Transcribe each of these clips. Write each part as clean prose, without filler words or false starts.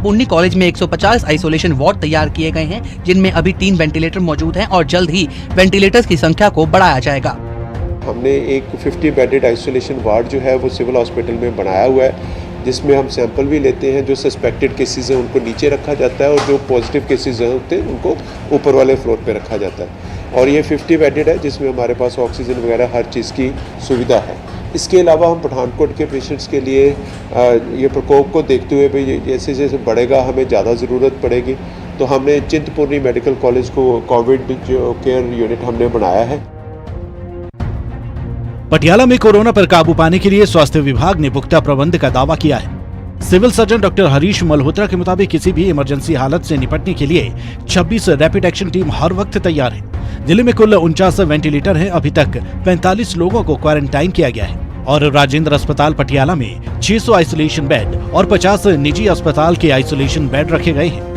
Punni college में 150 isolation ward तैयार किए गए हैं, जिनमें अभी 3 वेंटिलेटर मौजूद हैं और जल्द ही वेंटिलेटर्स की संख्या को बढ़ाया जाएगा। हमने एक 50 बेडेड आइसोलेशन वार्ड जो है वो सिविल हॉस्पिटल में बनाया हुआ है, जिसमें हम सैंपल भी लेते हैं। जो सस्पेक्टेड केसेस हैं उनको नीचे रखा जाता है और जो पॉजिटिव केसेस होते हैं उनको ऊपर वाले फ्लोर पे रखा जाता है। और ये 50 बेडेड है, जिसमें हमारे पास ऑक्सीजन वगैरह हर चीज़ की सुविधा है। इसके अलावा हम पठानकोट के पेशेंट्स के लिए ये प्रकोप को देखते हुए भी जैसे जैसे बढ़ेगा हमें ज़्यादा ज़रूरत पड़ेगी, तो हमने चिंतपूर्णी मेडिकल कॉलेज को कोविड जो केयर यूनिट हमने बनाया है। पटियाला में कोरोना पर काबू पाने के लिए स्वास्थ्य विभाग ने पुख्ता प्रबंध का दावा किया है। Civil surgeon doctor Harish Malhotra के मुताबिक किसी भी इमरजेंसी हालत से निपटने के लिए 26 रैपिड एक्शन टीम हर वक्त तैयार है। जिले में कुल 49 वेंटिलेटर हैं। अभी तक 45 लोगों को क्वारंटाइन किया गया है और राजेंद्र अस्पताल पटियाला में 600 आइसोलेशन बेड और 50 निजी अस्पताल के आइसोलेशन बेड रखे गए हैं।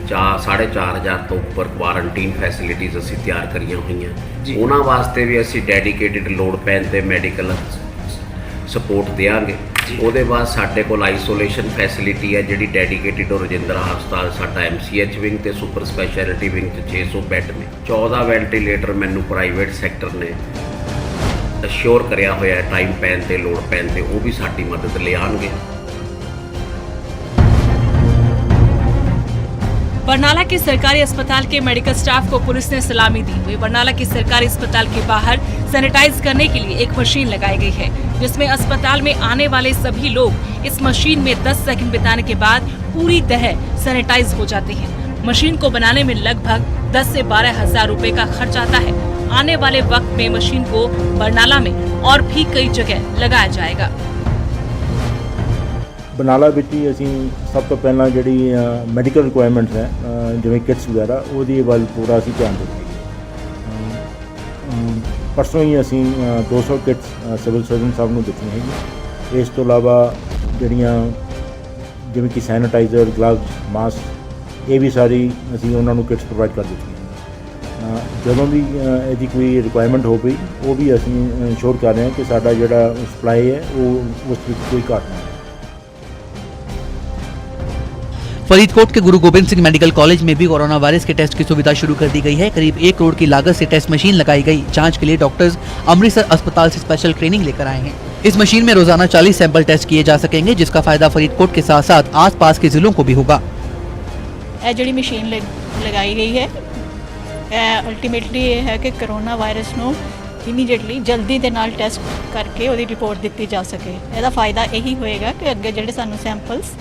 4,500 ਤੋਂ ਉੱਪਰ ਕੁਆਰੰਟੀਨ ਫੈਸਿਲਿਟੀਜ਼ ਅਸੀਂ ਤਿਆਰ ਕਰੀਆਂ ਹੋਈਆਂ। ਉਹਨਾਂ ਵਾਸਤੇ ਵੀ ਅਸੀਂ ਡੈਡੀਕੇਟਿਡ ਲੋਡ ਪੈਣ ਤੇ ਮੈਡੀਕਲ ਸਪੋਰਟ ਦੇਵਾਂਗੇ। ਉਹਦੇ ਬਾਅਦ ਸਾਡੇ ਕੋਲ ਆਈਸੋਲੇਸ਼ਨ ਫੈਸਿਲਿਟੀ ਹੈ ਜਿਹੜੀ ਡੈਡੀਕੇਟਿਡ ਔਰ ਰਜਿੰਦਰਾ ਹਸਪਤਾਲ ਸਾਡਾ MCH ਵਿੰਗ ਤੇ ਸੁਪਰ ਸਪੈਸ਼ਲਿਟੀ ਵਿੰਗ 'ਚ 600 ਬੈੱਡ ਨੇ। 14 ਵੈਂਟੀਲੇਟਰ ਮੈਨੂੰ ਪ੍ਰਾਈਵੇਟ ਸੈਕਟਰ ਨੇ ਅਸ਼ੋਰ ਕਰਿਆ ਹੋਇਆ ਹੈ, ਟਾਈਮ ਪੈਣ ਤੇ ਲੋਡ ਪੈਣ ਤੇ ਉਹ ਵੀ ਸਾਡੀ ਮਦਦ ਲਿਆਉਣਗੇ। बरनाला के सरकारी अस्पताल के मेडिकल स्टाफ को पुलिस ने सलामी दी। वही बरनाला के सरकारी अस्पताल के बाहर सैनिटाइज करने के लिए एक मशीन लगाई गई है, जिसमें अस्पताल में आने वाले सभी लोग इस मशीन में 10 सेकंड बिताने के बाद पूरी तरह सैनिटाइज हो जाते हैं। मशीन को बनाने में लगभग 10 से 12 हजार रुपए का खर्च आता है। आने वाले वक्त में मशीन को बरनाला में और भी कई जगह लगाया जाएगा। बरनाला ਵਿੱਚ ਹੀ ਅਸੀਂ ਸਭ ਤੋਂ ਪਹਿਲਾਂ ਜਿਹੜੀ ਮੈਡੀਕਲ ਰਿਕੁਆਇਰਮੈਂਟਸ ਹੈ ਜਿਵੇਂ ਕਿਟਸ ਵਗੈਰਾ ਉਹਦੀ ਵੱਲ ਪੂਰਾ ਅਸੀਂ ਧਿਆਨ ਦਿੱਤੇ। ਪਰਸੋਂ ਹੀ ਅਸੀਂ 200 ਕਿਟਸ ਸਿਵਲ ਸਰਜਨ ਸਾਹਿਬ ਨੂੰ ਦਿੱਤੀਆਂ ਹੈਗੀਆਂ। ਇਸ ਤੋਂ ਇਲਾਵਾ ਜਿਹੜੀਆਂ ਜਿਵੇਂ ਕਿ ਸੈਨੀਟਾਈਜ਼ਰ, ਗਲਵਜ਼, ਮਾਸਕ ਇਹ ਵੀ ਸਾਰੀ ਅਸੀਂ ਉਹਨਾਂ ਨੂੰ ਕਿਟਸ ਪ੍ਰੋਵਾਈਡ ਕਰ ਦਿੱਤੀਆਂ। ਜਦੋਂ ਵੀ ਇਹਦੀ ਕੋਈ ਰਿਕੁਆਇਰਮੈਂਟ ਹੋ ਪਈ ਉਹ ਵੀ ਅਸੀਂ ਇੰਸ਼ੋਰ ਕਰ ਰਹੇ ਹਾਂ ਕਿ ਸਾਡਾ ਜਿਹੜਾ ਸਪਲਾਈ ਹੈ ਉਹ ਉਸ ਵਿੱਚ ਕੋਈ ਘਾਟ ਨਾ। फरीदकोट के गुरु गोबिंद सिंह मेडिकल कॉलेज में भी कोरोना वायरस के टेस्ट की सुविधा शुरू कर दी गई है। करीब 1 करोड़ की लागत से टेस्ट मशीन लगाई गई। जांच के लिए डॉक्टर्स अमृतसर अस्पताल से स्पेशल ट्रेनिंग लेकर आए हैं। इस मशीन में रोजाना 40 सैंपल टेस्ट किए जा सकेंगे, जिसका फायदा फरीदकोट के साथ साथ आसपास के जिलों को भी होगा। जी मशीन लगाई गई है अल्टीमेटली ये है कि कोरोना वायरस ਨੂੰ ਇਮੀਡੀਏਟਲੀ ਜਲਦੀ ਦੇ ਨਾਲ ਟੈਸਟ ਕਰਕੇ ਉਹਦੀ ਰਿਪੋਰਟ ਦਿੱਤੀ ਜਾ ਸਕੇ। ਇਹਦਾ ਫਾਇਦਾ ਇਹੀ ਹੋਏਗਾ ਕਿ ਅੱਗੇ ਜਿਹੜੇ ਸਾਨੂੰ ਸੈਂਪਲਸ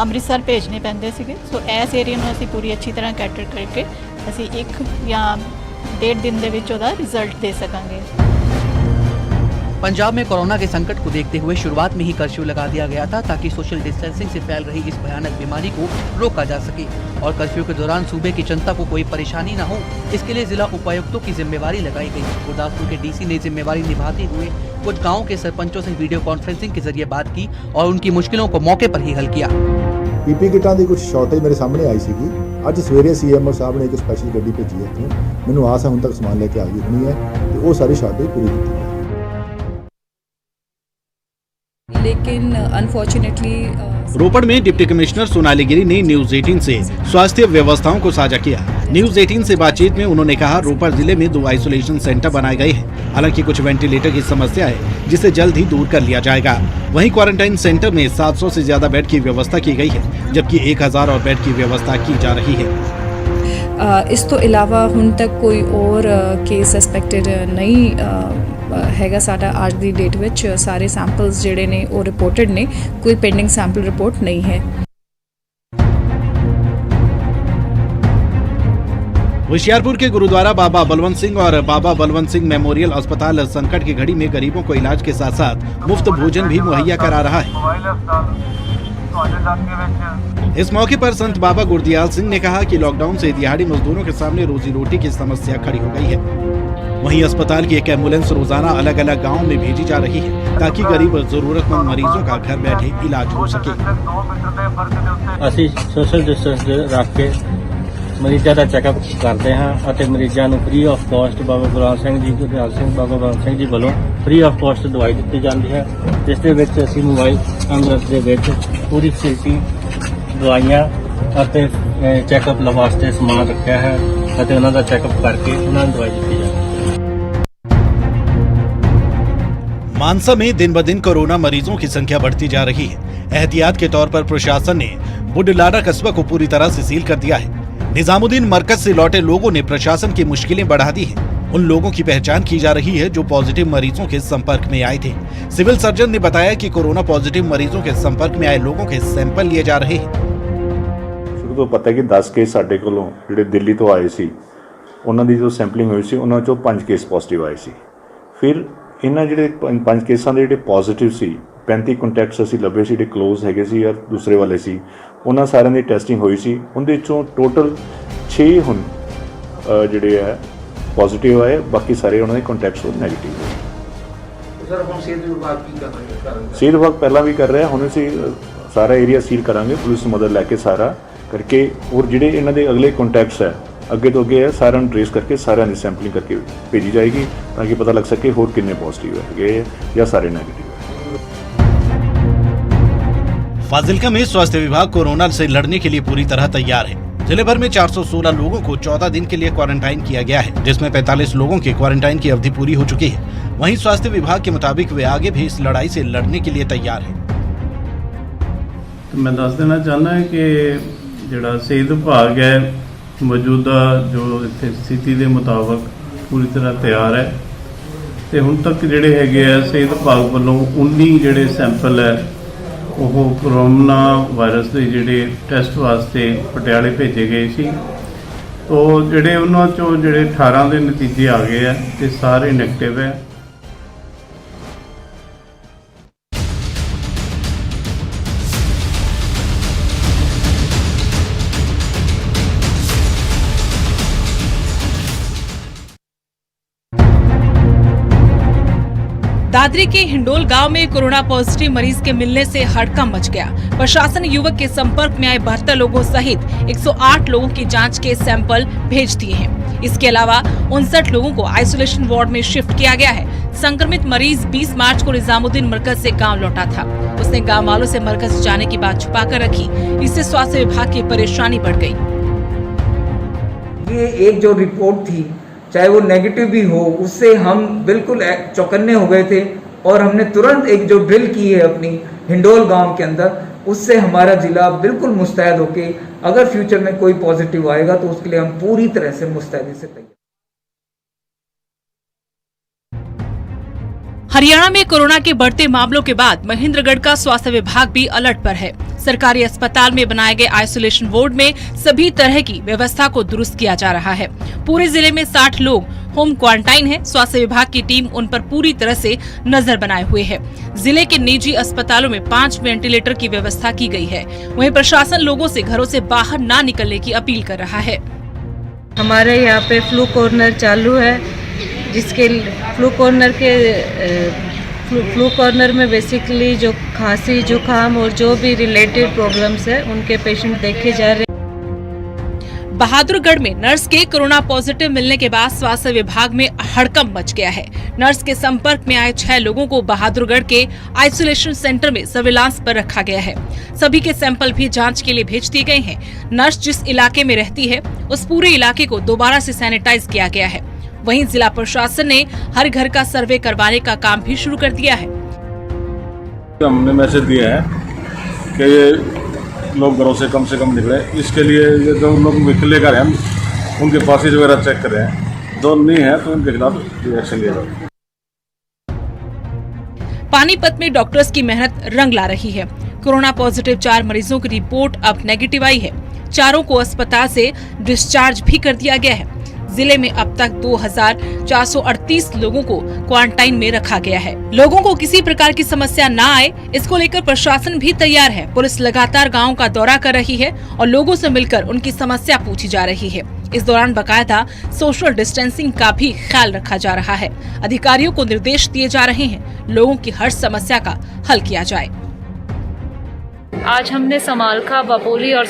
ਅੰਮ੍ਰਿਤਸਰ ਭੇਜਣੇ ਪੈਂਦੇ ਸੀਗੇ, ਸੋ ਇਸ ਏਰੀਆ ਨੂੰ ਅਸੀਂ ਪੂਰੀ ਅੱਛੀ ਤਰ੍ਹਾਂ ਕੈਟਰ ਕਰਕੇ ਅਸੀਂ 1 ਜਾਂ 1.5 दिन ਦੇ ਵਿੱਚ ਉਹਦਾ ਰਿਜ਼ਲਟ ਦੇ ਸਕਾਂਗੇ। पंजाब में कोरोना के संकट को देखते हुए शुरुआत में ही कर्फ्यू लगा दिया गया था, ताकि सोशल डिस्टेंसिंग से फैल रही इस भयानक बीमारी को रोका जा सके और कर्फ्यू के दौरान सूबे की जनता को कोई परेशानी न हो, इसके लिए जिला उपायुक्तों की जिम्मेवारी लगाई गई। गुरदासपुर के DC ने जिम्मेवारी निभाते हुए कुछ गाँव के सरपंचों से वीडियो कॉन्फ्रेंसिंग के जरिए बात की और उनकी मुश्किलों को मौके पर ही हल किया। PP किटां ਦੀ कुछ ਸ਼ਾਰਟੇਜ ਮੇਰੇ ਸਾਹਮਣੇ ਆਈ ਸੀਗੀ। ਅੱਜ ਸਵੇਰੇ CMO ਸਾਹਿਬ ਨੇ ਇੱਕ ਸਪੈਸ਼ਲ ਗੱਡੀ ਭੇਜੀ ਹੈ ਇੱਥੋਂ। ਮੈਨੂੰ ਆਸ ਹੈ ਹੁਣ ਤੱਕ ਸਮਾਨ ਲੈ ਕੇ ਆ ਗਈ ਹੋਣੀ ਹੈ ਤੇ ਉਹ ਸਾਰੀ ਸ਼ਾਰਟੇਜ ਪੂਰੀ ਕੀਤੀ ਹੈ। लेकिन अनफॉर्चुनेटली रोपड़ में डिप्टी कमिश्नर सोनाली गिरी ने न्यूज 18 से स्वास्थ्य व्यवस्थाओं को साझा किया। न्यूज 18 से बातचीत में उन्होंने कहा, रोपड़ जिले में 2 आइसोलेशन सेंटर बनाए गए हैं। हालांकि कुछ वेंटिलेटर की समस्या है, जिसे जल्द ही दूर कर लिया जाएगा। वहीं क्वारंटाइन सेंटर में 700 से ज्यादा बेड की व्यवस्था की गई है, जबकि 1000 और बेड की व्यवस्था की जा रही है। इस तो इलावा हुण तक कोई और केस सस्पेक्टेड नहीं हैगा। साडा आज दी डेट विच सारे सैंपल्स जिहड़े ने वो रिपोर्टेड ने, कोई पेंडिंग सैंपल रिपोर्ट नहीं है। होशियारपुर के गुरुद्वारा बाबा बलवंत सिंह और बाबा बलवंत सिंह मेमोरियल अस्पताल संकट की घड़ी में गरीबों को इलाज के साथ साथ मुफ्त भोजन भी मुहैया करा रहा है। इस मौके पर संत बाबा गुरदियाल सिंह ने कहा कि लॉकडाउन से दिहाड़ी मजदूरों के सामने रोजी रोटी की समस्या खड़ी हो गई है। वहीं अस्पताल की एक एम्बुलेंस रोजाना अलग अलग गाँव में भेजी जा रही है, ताकि गरीब जरूरतमंद मरीजों का घर बैठे इलाज हो सके। ਅਸੀਂ सोशल डिस्टेंस रख के ਮਰੀਜ਼ਾਂ ਦਾ ਚੈੱਕਅਪ ਕਰਦੇ ਹਾਂ ਅਤੇ ਮਰੀਜ਼ਾਂ ਨੂੰ ਫ੍ਰੀ ਆਫ ਕਾਸਟ ਬਾਬਾ ਗੁਰਦਾਸ ਸਿੰਘ ਜੀ, ਗੁਰਦਿਆਲ ਸਿੰਘ, ਬਾਬਾ ਬਲਵੰਤ ਸਿੰਘ ਜੀ ਵੱਲੋਂ ਫ੍ਰੀ ਆਫ ਕਾਸਟ ਦਵਾਈ ਦਿੱਤੀ ਜਾਂਦੀ ਹੈ, ਜਿਸ ਦੇ ਵਿੱਚ ਅਸੀਂ ਮੋਬਾਈਲ ਐਂਬੂਲੈਂਸ ਦੇ ਵਿੱਚ ਪੂਰੀ ਫੈਸਿਲਿਟੀ ਦਵਾਈਆਂ ਅਤੇ ਚੈੱਕਅਪ ਵਾਸਤੇ ਸਮਾਨ ਰੱਖਿਆ ਹੈ ਅਤੇ ਉਹਨਾਂ ਦਾ ਚੈੱਕਅਪ ਕਰਕੇ ਉਹਨਾਂ ਨੂੰ ਦਵਾਈ ਦਿੱਤੀ ਜਾਵੇ। मानसा में दिन ब दिन कोरोना मरीजों की संख्या बढ़ती जा रही है। एहतियात के तौर पर प्रशासन ने बुढलाडा कस्बा को पूरी तरह से सील कर दिया है। निजामुद्दीन मरकज से लौटे लोगों ने प्रशासन की मुश्किलें बढ़ा दी हैं। उन लोगों की पहचान की जा रही है जो पॉजिटिव मरीजों के संपर्क में आए थे। सिविल सर्जन ने बताया कि कोरोना पॉजिटिव मरीजों के संपर्क में आए लोगों के सैंपल लिए जा रहे हैं। शुरू तो पता है कि 10 केस साडे कोलों जिहड़े दिल्ली तो आए सी उन्हां दी जो सैंपलिंग हुई सी उन्हां चों 5 केस पॉजिटिव आए सी। फिर ਇਹਨਾਂ ਜਿਹੜੇ 5 ਕੇਸਾਂ ਦੇ ਜਿਹੜੇ ਪੋਜ਼ਿਟਿਵ ਸੀ 35 ਕੰਟੈਕਟਸ ਅਸੀਂ ਲੱਭੇ ਸੀ ਜਿਹੜੇ ਕਲੋਜ਼ ਹੈਗੇ ਸੀ ਜਾਂ ਦੂਸਰੇ ਵਾਲੇ ਸੀ ਉਹਨਾਂ ਸਾਰਿਆਂ ਦੀ ਟੈਸਟਿੰਗ ਹੋਈ ਸੀ। ਉਹਦੇ ਵਿੱਚੋਂ ਟੋਟਲ 6 ਹੁਣ ਜਿਹੜੇ ਹੈ ਪੋਜ਼ਿਟਿਵ ਆਏ, ਬਾਕੀ ਸਾਰੇ ਉਹਨਾਂ ਦੇ ਕੰਟੈਕਟਸ ਉਹ ਨੈਗੇਟਿਵ ਹੈ। ਸਰ ਹੁਣ ਸਿਹਤ ਵਿਭਾਗ ਕੀ ਕਰ ਰਿਹਾ ਹੈ? ਸਿਹਤ ਵਿਭਾਗ ਪਹਿਲਾਂ ਵੀ ਕਰ ਰਿਹਾ, ਹੁਣ ਅਸੀਂ ਸਾਰਾ ਏਰੀਆ ਸੀਲ ਕਰਾਂਗੇ ਪੁਲਿਸ ਮਦਦ ਲੈ ਕੇ ਸਾਰਾ ਕਰਕੇ। ਔਰ ਜਿਹੜੇ ਇਹਨਾਂ ਦੇ ਅਗਲੇ ਕੰਟੈਕਟਸ ਹੈ ਅੱਗੇ ਤੋਂ ਅੱਗੇ ਹੈ ਸਾਰਿਆਂ ਨੂੰ ट्रेस करके सारिਆਂ ਦੀ सैंपलिंग करके भेजी जाएगी ताकि पता लग सके होर कितने पॉजिटिव है या सारे नेगेटिव है। फाजिल्का में स्वास्थ्य विभाग कोरोना से लड़ने के लिए पूरी तरह तैयार है। जिले भर में 416 लोगों को 14 दिन के लिए क्वारंटाइन किया गया है, जिसमें 45 लोगों के क्वारंटाइन की अवधि पूरी हो चुकी है। वहीं स्वास्थ्य विभाग के मुताबिक वे आगे भी इस लड़ाई से लड़ने के लिए तैयार है। तो मैं दस देना चाहना है कि जिहड़ा सेहत विभाग है मौजूदा जो इत्थे स्थिति के मुताबिक पूरी तरह तैयार है। तो हुण तक जिहड़े हैगे आ सेहत विभाग वालों 19 जिहड़े सैंपल है वो कोरोना वायरस के जिहड़े टैसट वास्ते पटियाले भेजे गए सी। तो जिहड़े उन्हां चों जिहड़े 18 के नतीजे आ गए हैं ते सारे नैगेटिव है। दादरी के हिंडोल गांव में कोरोना पॉजिटिव मरीज के मिलने से हड़कंप मच गया। प्रशासन ने युवक के संपर्क में आए 72 लोगों सहित 108 लोगों की जांच के सैंपल भेज दिए हैं। इसके अलावा 59 लोगों को आइसोलेशन वार्ड में शिफ्ट किया गया है। संक्रमित मरीज 20 मार्च को निजामुद्दीन मरकज से गांव लौटा था। उसने गांव वालों से मरकज जाने की बात छुपा कर रखी। इससे स्वास्थ्य विभाग की परेशानी बढ़ गई। ये एक जो रिपोर्ट थी चाहे वो नेगेटिव भी हो उससे हम बिल्कुल चौकन्ने हो गए थे और हमने तुरंत एक जो ड्रिल की है अपनी हिंडोल गांव के अंदर, उससे हमारा जिला बिल्कुल मुस्तैद होके अगर फ्यूचर में कोई पॉजिटिव आएगा तो उसके लिए हम पूरी तरह से मुस्तैदी से तैयार। हरियाणा में कोरोना के बढ़ते मामलों के बाद महेंद्रगढ़ का स्वास्थ्य विभाग भी अलर्ट पर है। सरकारी अस्पताल में बनाए गए आइसोलेशन वार्ड में सभी तरह की व्यवस्था को दुरुस्त किया जा रहा है। पूरे जिले में 60 लोग होम क्वारंटाइन हैं। स्वास्थ्य विभाग की टीम उन पर पूरी तरह से नजर बनाए हुए है। जिले के निजी अस्पतालों में 5 वेंटिलेटर की व्यवस्था की गई है। वहीं प्रशासन लोगों से घरों से बाहर न निकलने की अपील कर रहा है। हमारे यहाँ पे फ्लू कॉर्नर चालू है, जिसके फ्लू कॉर्नर में बेसिकली जो खांसी जुकाम और जो भी रिलेटेड प्रॉब्लम्स है उनके पेशेंट देखे जा रहे हैं। बहादुरगढ़ में नर्स के कोरोना पॉजिटिव मिलने के बाद स्वास्थ्य विभाग में हड़कंप मच गया है। नर्स के संपर्क में आए 6 लोगों को बहादुरगढ़ के आइसोलेशन सेंटर में सर्विलांस पर रखा गया है। सभी के सैंपल भी जांच के लिए भेज दिए गए हैं। नर्स जिस इलाके में रहती है उस पूरे इलाके को दोबारा से सैनिटाइज किया गया है। वहीं जिला प्रशासन ने हर घर का सर्वे करवाने का काम भी शुरू कर दिया है। हमने मैसेज दिया है कि लोग घरों से कम निकले। इसके लिए ये जो लोग निकले कर हैं उनके पासेज वगैरह चेक करें, जो नहीं है तो उनके खिलाफ एक्शन लिया जाए। पानीपत में डॉक्टर्स की मेहनत रंग ला रही है। कोरोना पॉजिटिव 4 मरीजों की रिपोर्ट अब नेगेटिव आई है। चारों को अस्पताल से डिस्चार्ज भी कर दिया गया है। जिले में अब तक 2438 लोगों को क्वारंटाइन में रखा गया है। लोगों को किसी प्रकार की समस्या न आए, इसको लेकर प्रशासन भी तैयार है। पुलिस लगातार गांव का दौरा कर रही है और लोगों से मिलकर उनकी समस्या पूछी जा रही है। इस दौरान बकायदा सोशल डिस्टेंसिंग का भी ख्याल रखा जा रहा है। अधिकारियों को निर्देश दिए जा रहे हैं लोगों की हर समस्या का हल किया जाए। आज हमने समालखा, बपोली और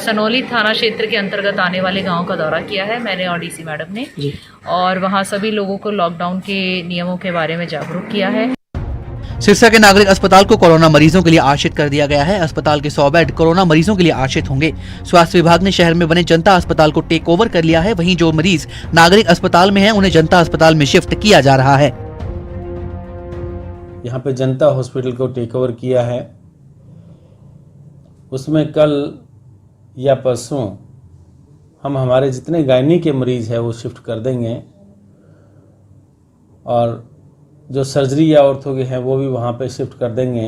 सनोली थाना क्षेत्र के अंतर्गत आने वाले गांव का दौरा किया है, मैंने और डीसी मैडम ने, और वहां सभी लोगों को लॉकडाउन के नियमों के बारे में जागरूक किया है। सिरसा के नागरिक अस्पताल को कोरोना मरीजों के लिए आरक्षित कर दिया गया है। अस्पताल के 100 बेड कोरोना मरीजों के लिए आरक्षित होंगे। स्वास्थ्य विभाग ने शहर में बने जनता अस्पताल को टेक ओवर कर लिया है। वहीं जो मरीज नागरिक अस्पताल में हैं, उन्हें जनता अस्पताल में शिफ्ट किया जा रहा है। यहाँ पे जनता हॉस्पिटल को टेक ओवर किया है। उसमें कल या परसों हम हमारे जितने गायनी के मरीज हैं वो शिफ्ट कर देंगे और जो सर्जरी या ऑर्थो के हैं वो भी वहाँ पे शिफ्ट कर देंगे।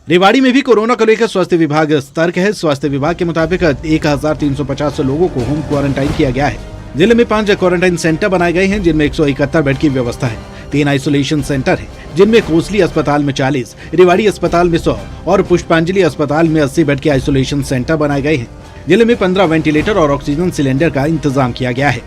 रेवाड़ी में भी कोरोना को लेकर स्वास्थ्य विभाग सतर्क है। स्वास्थ्य विभाग के मुताबिक 1350 लोगों को होम क्वारंटाइन किया गया है। जिले में 5 क्वारंटाइन सेंटर बनाए गए हैं, जिनमें 171 बेड की व्यवस्था है। 3 आइसोलेशन सेंटर है, जिनमें कोसली अस्पताल में 40, रेवाड़ी अस्पताल में 100 और पुष्पांजलि अस्पताल में 80 बेड के आइसोलेशन सेंटर बनाए गए हैं। जिले में 15 वेंटिलेटर और ऑक्सीजन सिलेंडर का इंतजाम किया गया है।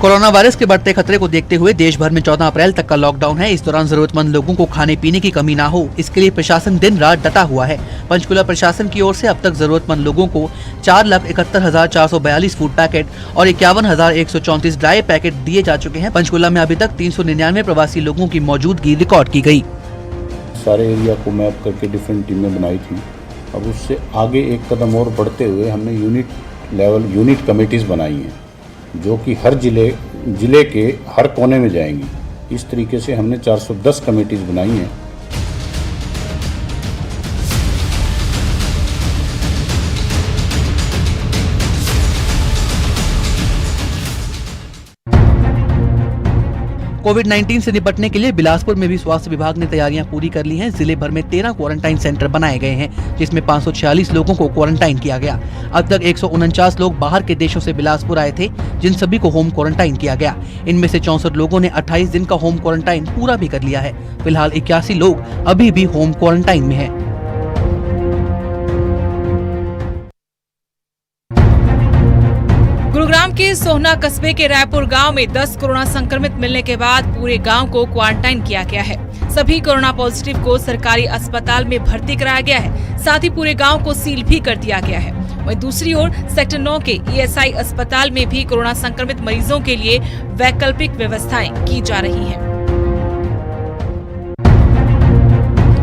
कोरोना वायरस के बढ़ते खतरे को देखते हुए देश भर में 14 अप्रैल तक का लॉकडाउन है। इस दौरान जरूरतमंद लोगों को खाने पीने की कमी ना हो, इसके लिए प्रशासन दिन रात डटा हुआ है। पंचकुला प्रशासन की ओर से अब तक जरूरतमंद लोगों को 4,71,442 फूड पैकेट और 51,134 ड्राई पैकेट दिए जा चुके हैं। पंचकुला में अभी तक 399 प्रवासी लोगों की मौजूदगी रिकॉर्ड की गयी। सारे एरिया को मैप करके डिफरेंट टीमें बनाई थी। अब उससे आगे एक कदम और बढ़ते हुए हमने यूनिट कमेटीज़ बनाई हैं, जो कि हर जिले के हर कोने में जाएंगी। इस तरीके से हमने 410 कमेटीज़ बनाई हैं। कोविड-19 से निपटने के लिए बिलासपुर में भी स्वास्थ्य विभाग ने तैयारियां पूरी कर ली हैं। जिले भर में 13 क्वारंटाइन सेंटर बनाए गए हैं, जिसमें 546 लोगों को क्वारंटाइन किया गया। अब तक 149 लोग बाहर के देशों से बिलासपुर आए थे, जिन सभी को होम क्वारंटाइन किया गया। इनमें से 64 लोगों ने 28 दिन का होम क्वारंटाइन पूरा भी कर लिया है। फिलहाल 81 लोग अभी भी होम क्वारंटाइन में है। गुरुग्राम के सोहना कस्बे के रायपुर गांव में 10 कोरोना संक्रमित मिलने के बाद पूरे गांव को क्वारंटाइन किया गया है। सभी कोरोना पॉजिटिव को सरकारी अस्पताल में भर्ती कराया गया है। साथ ही पूरे गांव को सील भी कर दिया गया है। वहीं दूसरी ओर सेक्टर 9 के ईएसआई अस्पताल में भी कोरोना संक्रमित मरीजों के लिए वैकल्पिक व्यवस्थाएं की जा रही हैं।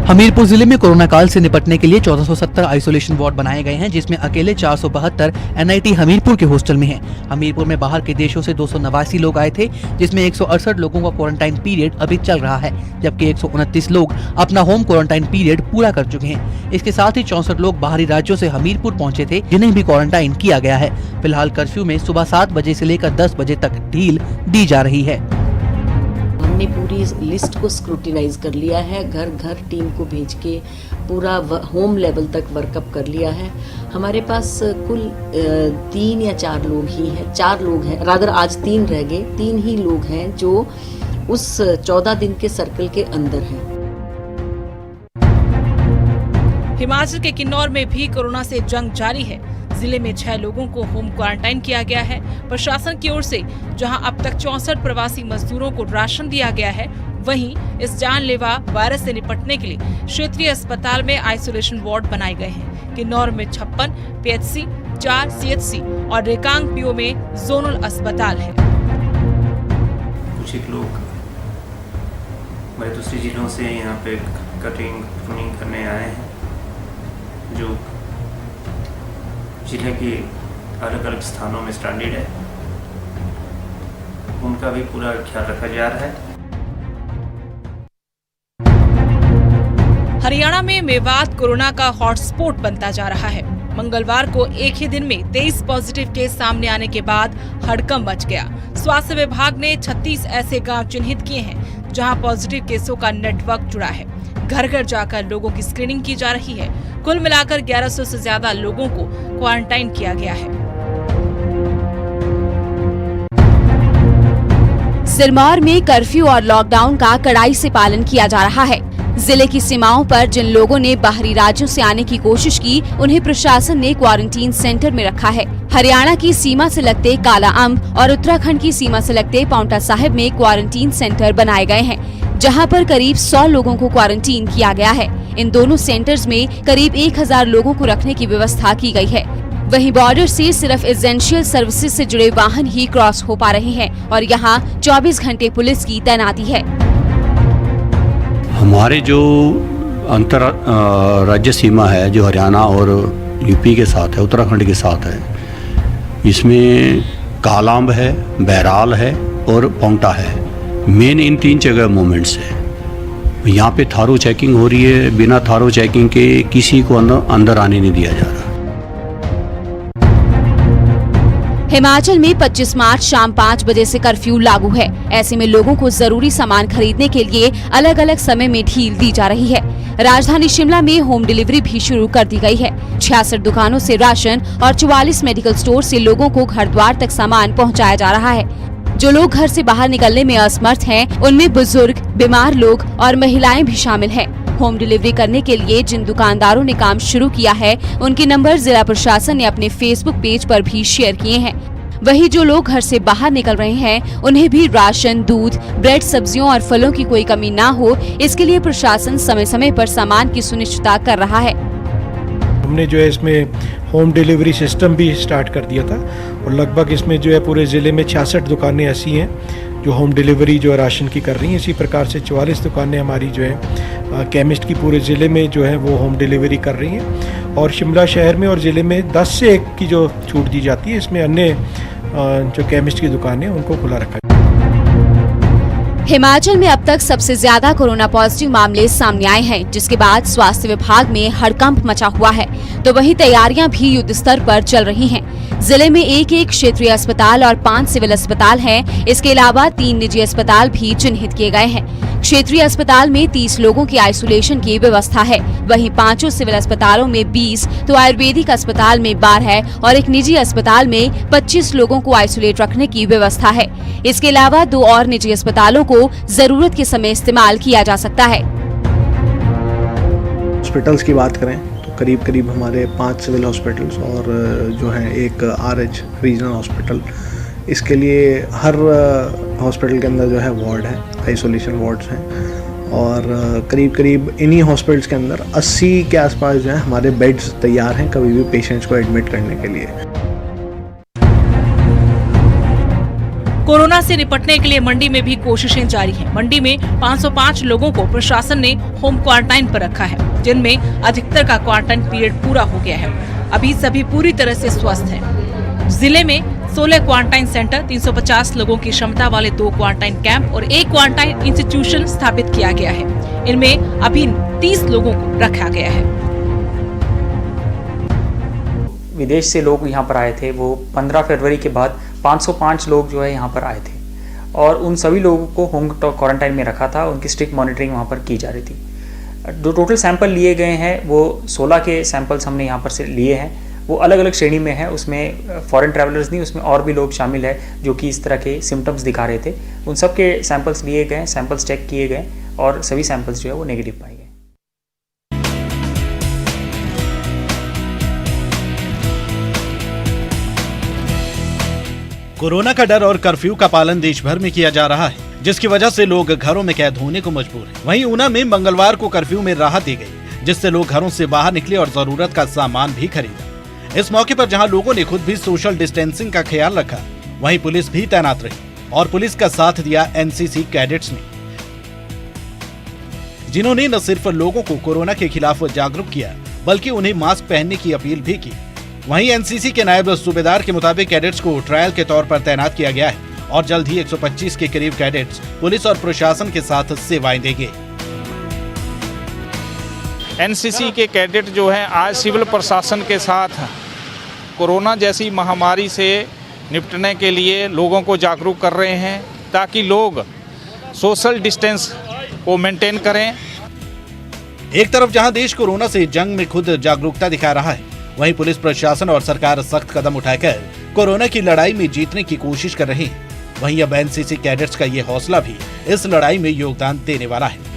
हमीरपुर जिले में कोरोना काल से निपटने के लिए 1470 आइसोलेशन वार्ड बनाए गए हैं, जिसमें अकेले 472 एनआईटी हमीरपुर के हॉस्टल में हैं। हमीरपुर में बाहर के देशों से 289 लोग आए थे, जिसमें 168 लोगों का क्वारंटाइन पीरियड अभी चल रहा है, जबकि 129 लोग अपना होम क्वारंटाइन पीरियड पूरा कर चुके हैं। इसके साथ ही 64 लोग बाहरी राज्यों से हमीरपुर पहुंचे थे, जिन्हें भी क्वारंटाइन किया गया है। फिलहाल कर्फ्यू में सुबह 7 बजे से लेकर 10 बजे तक ढील दी जा रही है। हमने पूरी लिस्ट को स्क्रूटिनाइज कर लिया है, घर घर टीम को भेज के पूरा होम लेवल तक वर्कअप कर लिया है। हमारे पास कुल 3 या 4 लोग ही हैं, 4 लोग हैं, रादर आज 3 रह गए, 3 ही लोग हैं जो उस 14 दिन के सर्कल के अंदर हैं। हिमाचल के किन्नौर में भी कोरोना से जंग जारी है। जिले में 6 लोगों को होम क्वारंटाइन किया गया है। प्रशासन की ओर से जहां अब तक 64 प्रवासी मजदूरों को राशन दिया गया है, वहीं इस जानलेवा वायरस से निपटने के लिए क्षेत्रीय अस्पताल में आइसोलेशन वार्ड बनाए गए हैं। किन्नौर में 56 पीएचसी, 4 सीएचसी और रिकांगपिओ में जोनल अस्पताल है। कुछ एक लोग हमारे दूसरे जिलों से यहाँ पे कटिंग प्रूनिंग करने आए हैं, जो जिले के अलग अलग स्थानों में स्टैंडर्ड है, उनका भी पूरा ख्याल रखा जा रहा है। हरियाणा में मेवात कोरोना का हॉटस्पॉट बनता जा रहा है। मंगलवार को एक ही दिन में 23 पॉजिटिव केस सामने आने के बाद हड़कंप मच गया। स्वास्थ्य विभाग ने 36 ऐसे गांव चिन्हित किए हैं जहां पॉजिटिव केसों का नेटवर्क जुड़ा है। घर घर जाकर लोगों की स्क्रीनिंग की जा रही है। कुल मिलाकर 1100 से ज्यादा लोगों को क्वारंटाइन किया गया है। सिरमौर में कर्फ्यू और लॉकडाउन का कड़ाई से पालन किया जा रहा है। जिले की सीमाओं पर जिन लोगों ने बाहरी राज्यों से आने की कोशिश की, उन्हें प्रशासन ने क्वारंटीन सेंटर में रखा है। हरियाणा की सीमा से लगते काला अम्ब और उत्तराखंड की सीमा से लगते पांवटा साहिब में क्वारंटीन सेंटर बनाए गए हैं, जहां पर करीब 100 लोगों को क्वारंटीन किया गया है। इन दोनों सेंटर्स में करीब 1000 लोगों को रखने की व्यवस्था की गई है। वहीं बॉर्डर से सिर्फ एसेंशियल सर्विसेज से जुड़े वाहन ही क्रॉस हो पा रहे हैं और यहाँ 24 घंटे पुलिस की तैनाती है। हमारे जो अंतर राज्य सीमा है जो हरियाणा और यूपी के साथ है, उत्तराखंड के साथ है, इसमें कालांब है, बहराल है और पोंगटा है। मेन इन 3 जगह मूवमेंट्स है। यहाँ पे थारो चेकिंग हो रही है, बिना थारो चेकिंग के किसी को अंदर आने नहीं दिया जा रहा। हिमाचल में 25 मार्च शाम 5 बजे से कर्फ्यू लागू है। ऐसे में लोगों को जरूरी सामान खरीदने के लिए अलग अलग समय में ढील दी जा रही है। राजधानी शिमला में होम डिलीवरी भी शुरू कर दी गई है। 66 दुकानों से राशन और 44 मेडिकल स्टोर से लोगों को घर द्वार तक सामान पहुंचाया जा रहा है। जो लोग घर से बाहर निकलने में असमर्थ हैं, उनमें बुजुर्ग, बीमार लोग और महिलाएं भी शामिल हैं। होम डिलीवरी करने के लिए जिन दुकानदारों ने काम शुरू किया है, उनके नंबर जिला प्रशासन ने अपने फेसबुक पेज पर भी शेयर किए हैं। वहीं जो लोग घर से बाहर निकल रहे हैं, उन्हें भी राशन, दूध, ब्रेड, सब्जियों और फलों की कोई कमी ना हो, इसके लिए प्रशासन समय समय पर सामान की सुनिश्चितता कर रहा है। हमने जो है इसमें होम डिलीवरी सिस्टम भी स्टार्ट कर दिया था और लगभग इसमें जो है पूरे ज़िले में 66 दुकानें ऐसी हैं जो होम डिलीवरी जो है राशन की कर रही हैं। इसी प्रकार से 44 दुकानें हमारी जो है केमिस्ट की पूरे ज़िले में जो है वो होम डिलीवरी कर रही हैं और शिमला शहर में और ज़िले में 10 से 1 की जो छूट दी जाती है, इसमें अन्य जो केमिस्ट की दुकानें उनको खुला रखा है। हिमाचल में अब तक सबसे ज्यादा कोरोना पॉजिटिव मामले सामने आए हैं, जिसके बाद स्वास्थ्य विभाग में हड़कंप मचा हुआ है। तो वहीं तैयारियां भी युद्ध स्तर पर चल रही हैं। जिले में एक क्षेत्रीय अस्पताल और 5 सिविल अस्पताल हैं। इसके अलावा 3 निजी अस्पताल भी चिन्हित किए गए हैं। क्षेत्रीय अस्पताल में 30 लोगों की आइसोलेशन की व्यवस्था है। वहीं 5 सिविल अस्पतालों में 20, तो आयुर्वेदिक अस्पताल में 12 और एक निजी अस्पताल में 25 लोगों को आइसोलेट रखने की व्यवस्था है। इसके अलावा 2 और निजी अस्पतालों को जरूरत के समय इस्तेमाल किया जा सकता है। हॉस्पिटल्स की बात करें तो करीब हमारे 5 सिविल हॉस्पिटल्स और जो है एक RH रीजनल हॉस्पिटल, इसके लिए हर हॉस्पिटल के अंदर जो है वार्ड है, आइसोलेशन वार्ड्स हैं और करीब इन्हीं हॉस्पिटल्स के अंदर 80 के आसपास जो है हमारे बेड्स तैयार हैं कभी भी पेशेंट्स को एडमिट करने के लिए। कोरोना से निपटने के लिए मंडी में भी कोशिशें जारी हैं। मंडी में 505 लोगों को प्रशासन ने होम क्वारंटाइन पर रखा है, जिनमें अधिकतर का क्वारंटाइन पीरियड पूरा हो गया है। अभी सभी पूरी तरह से स्वस्थ हैं। जिले में 16 क्वारंटाइन सेंटर, 350 लोगों की क्षमता वाले 2 क्वारंटाइन कैंप और 1 क्वारंटाइन इंस्टीट्यूशन स्थापित किया गया है। इनमें अभी 30 लोगों को रखा गया है। विदेश से लोग यहाँ पर आए थे, वो 15 फरवरी के बाद 505 लोग जो है यहाँ पर आए थे और उन सभी लोगों को होम क्वारंटाइन में रखा था। उनकी स्ट्रिक्ट मॉनिटरिंग वहाँ पर की जा रही थी। जो टोटल सैंपल लिए गए हैं वो 16 के सैंपल्स हमने यहाँ पर से लिए हैं। वो अलग अलग श्रेणी में है, उसमें फॉरेन ट्रैवलर्स नहीं, उसमें और भी लोग शामिल है जो कि इस तरह के सिम्टम्स दिखा रहे थे। उन सब के सैंपल्स लिए गए, सैंपल्स चेक किए गए और सभी सैंपल्स जो है वो नेगेटिव पाए गए। कोरोना का डर और कर्फ्यू का पालन देश भर में किया जा रहा है, जिसकी वजह से लोग घरों में कैद होने को मजबूर हैं। वहीं ऊना में मंगलवार को कर्फ्यू में राहत दी गई, जिससे लोग घरों से बाहर निकले और जरूरत का सामान भी खरीदा। इस मौके पर जहां लोगों ने खुद भी सोशल डिस्टेंसिंग का ख्याल रखा, वहीं पुलिस भी तैनात रही और पुलिस का साथ दिया NCC कैडेट्स ने, जिन्होंने न सिर्फ लोगों को कोरोना के खिलाफ जागरूक किया, बल्कि उन्हें मास्क पहनने की अपील भी की। वहीं NCC के नायब सूबेदार के मुताबिक कैडेट्स को ट्रायल के तौर पर तैनात किया गया है और जल्द ही 125 के करीब कैडेट्स पुलिस और प्रशासन के साथ सेवाएं देंगे। NCC के कैडेट जो हैं आज सिविल प्रशासन के साथ कोरोना जैसी महामारी से निपटने के लिए लोगों को जागरूक कर रहे हैं, ताकि लोग सोशल डिस्टेंस को मेंटेन करें। एक तरफ जहां देश कोरोना से जंग में खुद जागरूकता दिखा रहा है, वहीं पुलिस प्रशासन और सरकार सख्त कदम उठाकर कोरोना की लड़ाई में जीतने की कोशिश कर रही है। वहीं अब NCC कैडेट्स का ये हौसला भी इस लड़ाई में योगदान देने वाला है।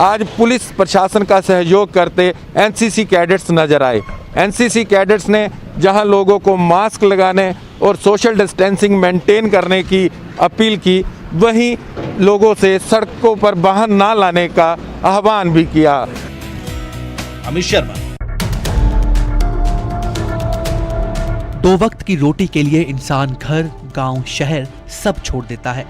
आज पुलिस प्रशासन का सहयोग करते NCC कैडेट्स नजर आए। NCC कैडेट्स ने जहां लोगों को मास्क लगाने और सोशल डिस्टेंसिंग मेंटेन करने की अपील की, वहीं लोगों से सड़कों पर वाहन ना लाने का आह्वान भी किया। अमित शर्मा, दो वक्त की रोटी के लिए इंसान घर, गांव, शहर सब छोड़ देता है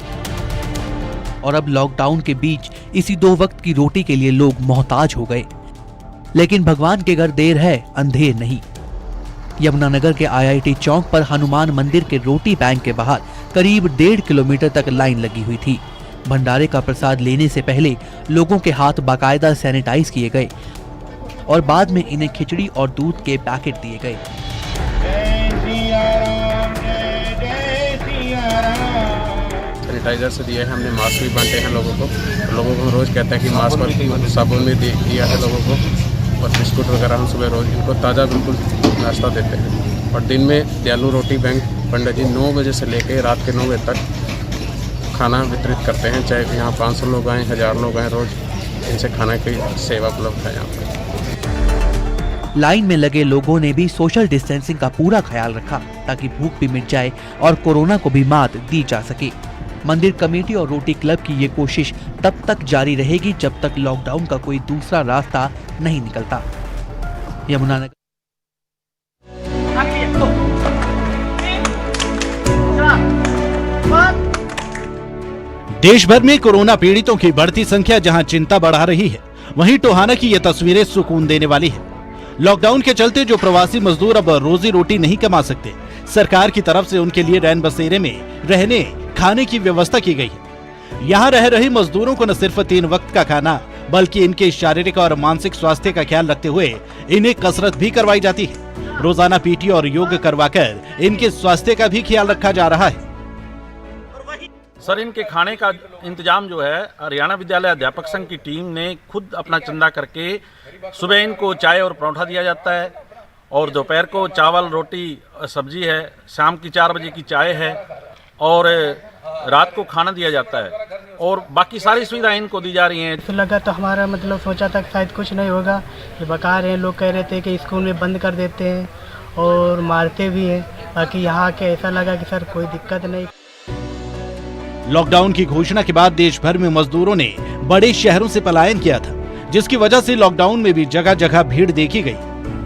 और अब लॉकडाउन के बीच इसी दो वक्त की रोटी के लिए लोग मोहताज हो गए। लेकिन भगवान के घर देर है, अंधेर नहीं। यमुनानगर के IIT चौक पर हनुमान मंदिर के रोटी बैंक के बाहर करीब 1.5 किलोमीटर तक लाइन लगी हुई थी। भंडारे का प्रसाद लेने से पहले लोगों के हाथ बाकायदा सैनिटाइज किए गए और बाद में इन्हें खिचड़ी और दूध के पैकेट दिए गए। सैनिटाइजर से दिए हैं हमने, मास्क भी बांटे हैं लोगों को रोज़ कहते हैं कि मास्क और साबुन भी दिया है लोगों को, और बिस्कुट वगैरह हम सुबह रोज़ इनको ताज़ा बिल्कुल नाश्ता देते हैं। और दिन में दयालु रोटी बैंक पंडित जी 9 बजे से लेकर रात के 9 बजे तक खाना वितरित करते हैं। चाहे यहाँ 500 लोग आएँ, 1000 लोग आएँ, रोज़ इनसे खाना की सेवा उपलब्ध है यहाँ पर। लाइन में लगे लोगों ने भी सोशल डिस्टेंसिंग का पूरा ख्याल रखा ताकि भूख भी मिट जाए और कोरोना को भी मात दी जा सके। मंदिर कमेटी और रोटी क्लब की ये कोशिश तब तक जारी रहेगी जब तक लॉकडाउन का कोई दूसरा रास्ता नहीं निकलता। यमुनानगर देश भर में कोरोना पीड़ितों की बढ़ती संख्या जहां चिंता बढ़ा रही है, वहीं टोहाना की ये तस्वीरें सुकून देने वाली है। लॉकडाउन के चलते जो प्रवासी मजदूर अब रोजी रोटी नहीं कमा सकते, सरकार की तरफ से उनके लिए रैन बसेरे में रहने खाने की व्यवस्था की गई है। यहाँ रह रहे मजदूरों को न सिर्फ 3 वक्त का खाना बल्कि इनके शारीरिक और मानसिक स्वास्थ्य का ख्याल रखते हुए इन्हें कसरत भी करवाई जाती है। रोजाना PT और योग करवाकर इनके स्वास्थ्य का भी ख्याल रखा जा रहा है। सर, इनके खाने का इंतजाम जो है हरियाणा विद्यालय अध्यापक संघ की टीम ने खुद अपना चंदा करके सुबह इनको चाय और परोठा दिया जाता है और दोपहर को चावल रोटी सब्जी है, शाम की 4 बजे की चाय है और रात को खाना दिया जाता है और बाकी सारी सुविधाएं इनको दी जा रही हैं। तो लगा तो हमारा मतलब सोचा था शायद कुछ नहीं होगा, ये बका रहे हैं। लोग कह रहे थे कि स्कूल में बंद कर देते हैं और मारते भी हैं, बाकी यहाँ के ऐसा लगा कि सर कोई दिक्कत नहीं। लॉकडाउन की घोषणा के बाद देश भर में मजदूरों ने बड़े शहरों से पलायन किया था, जिसकी वजह से लॉकडाउन में भी जगह जगह भीड़ देखी गई।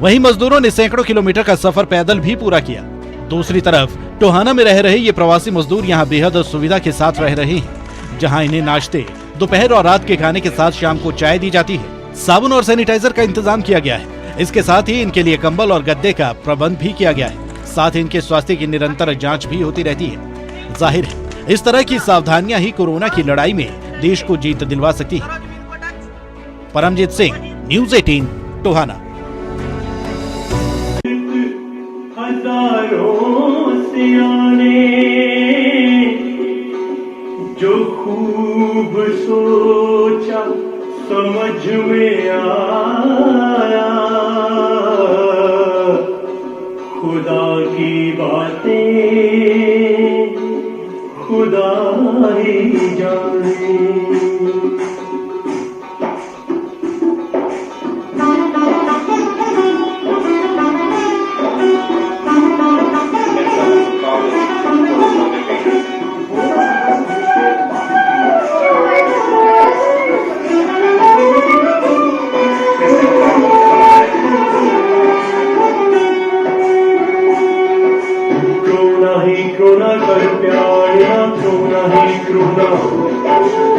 वहीं मजदूरों ने सैकड़ों किलोमीटर का सफर पैदल भी पूरा किया। दूसरी तरफ टोहाना में रह रहे ये प्रवासी मजदूर यहाँ बेहद सुविधा के साथ रह रहे हैं, जहाँ इन्हें नाश्ते, दोपहर और रात के खाने के साथ शाम को चाय दी जाती है। साबुन और सैनिटाइजर का इंतजाम किया गया है। इसके साथ ही इनके लिए कंबल और गद्दे का प्रबंध भी किया गया है। साथ ही इनके स्वास्थ्य की निरंतर जाँच भी होती रहती है। जाहिर है इस तरह की सावधानियां ही कोरोना की लड़ाई में देश को जीत दिलवा सकती है। परमजीत सिंह, न्यूज़ 18, टोहाना। हजारों सियाने जो खूब सोचा समझ में आया, खुदा की बातें खुदा ही जाने। क्रोना कर प्यार ना क्रोना ही क्रोना,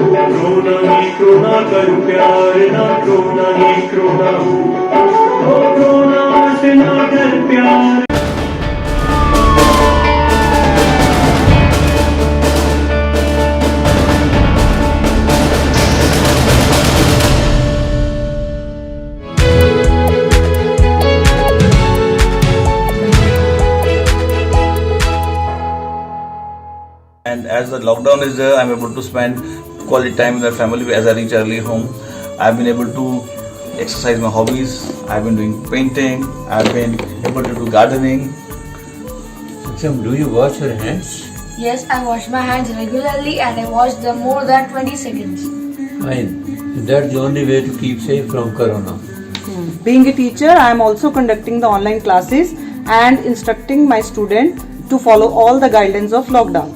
क्रोना ही क्रोना कर प्यार ना क्रोना ही क्रोना, क्रोना से ना डर प्यार। And as the lockdown is there, I'm able to spend quality time with my family as I reach early home. I've been able to exercise my hobbies. I've been doing painting. I've been able to do gardening. Saksham, do you wash your hands? Yes, I wash my hands regularly and I wash them more than 20 seconds. Fine. That's the only way to keep safe from corona. Being a teacher, I am also conducting the online classes and instructing my students to follow all the guidelines of lockdown.